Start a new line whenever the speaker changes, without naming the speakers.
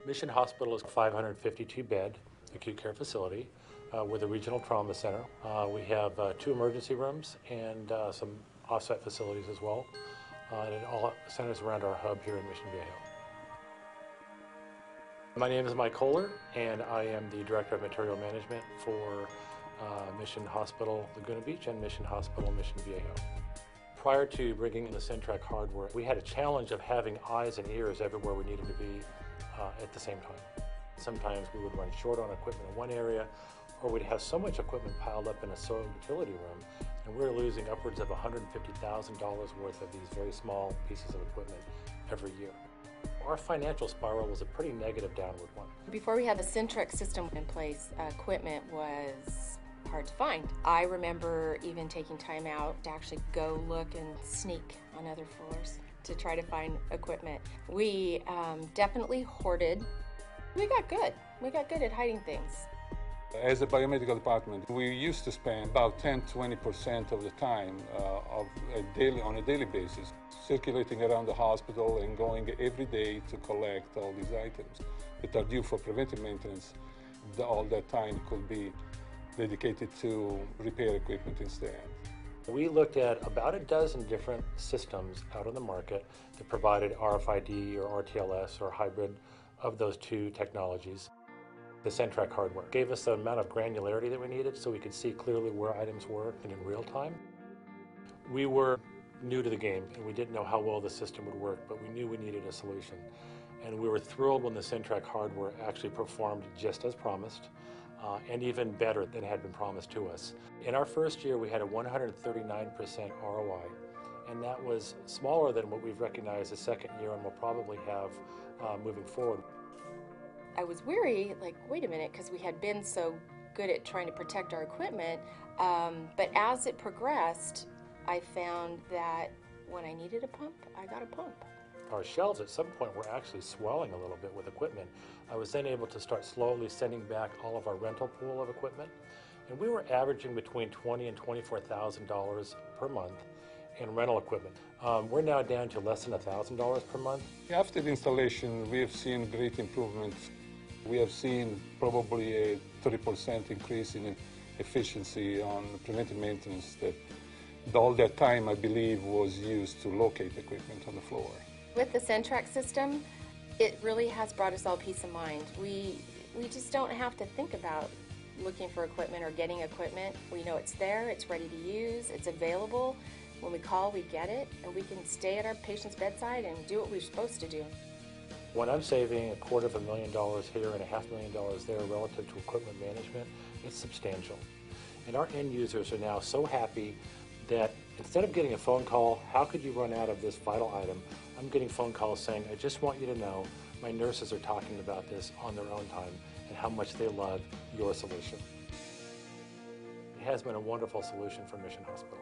Mission Hospital is a 552-bed acute care facility with a regional trauma center. We have 2 emergency rooms and some off-site facilities as well. And it all centers around our hub here in Mission Viejo. My name is Mike Kohler, and I am the Director of Material Management for Mission Hospital Laguna Beach and Mission Hospital Mission Viejo. Prior to bringing in the CenTrak hardware, we had a challenge of having eyes and ears everywhere we needed to be at the same time. Sometimes we would run short on equipment in one area, or we'd have so much equipment piled up in a soil utility room, and we were losing upwards of $150,000 worth of these very small pieces of equipment every year. Our financial spiral was a pretty negative downward one.
Before we had the CenTrak system in place, equipment was hard to find. I remember even taking time out to actually go look and sneak on other floors to try to find equipment. We definitely hoarded. We got good. We got good at hiding things.
As a biomedical department, we used to spend about 10–20% of the time on a daily basis circulating around the hospital and going every day to collect all these items that are due for preventive maintenance. All that time could be dedicated to repair equipment instead.
We looked at about a dozen different systems out on the market that provided RFID or RTLS or hybrid of those 2 technologies. The CenTrak hardware gave us the amount of granularity that we needed so we could see clearly where items were and in real time. We were new to the game and we didn't know how well the system would work, but we knew we needed a solution. And we were thrilled when the CenTrak hardware actually performed just as promised and even better than had been promised to us. In our first year, we had a 139% ROI, and that was smaller than what we've recognized the second year and will probably have moving forward.
I was weary, like, wait a minute, because we had been so good at trying to protect our equipment, but as it progressed, I found that when I needed a pump, I got a pump.
Our shelves at some point were actually swelling a little bit with equipment. I was then able to start slowly sending back all of our rental pool of equipment, and we were averaging between $20,000 and $24,000 per month in rental equipment. We're now down to less than $1,000 per month.
After the installation, we have seen great improvements. We have seen probably a 30% increase in efficiency on preventive maintenance that all that time, I believe, was used to locate equipment on the floor.
With the CenTrak system, it really has brought us all peace of mind. We just don't have to think about looking for equipment or getting equipment. We know it's there, it's ready to use, it's available. When we call, we get it, and we can stay at our patient's bedside and do what we're supposed to do.
When I'm saving $250,000 here and $500,000 there relative to equipment management, it's substantial. And our end users are now so happy that instead of getting a phone call, how could you run out of this vital item? I'm getting phone calls saying, I just want you to know my nurses are talking about this on their own time and how much they love your solution. It has been a wonderful solution for Mission Hospital.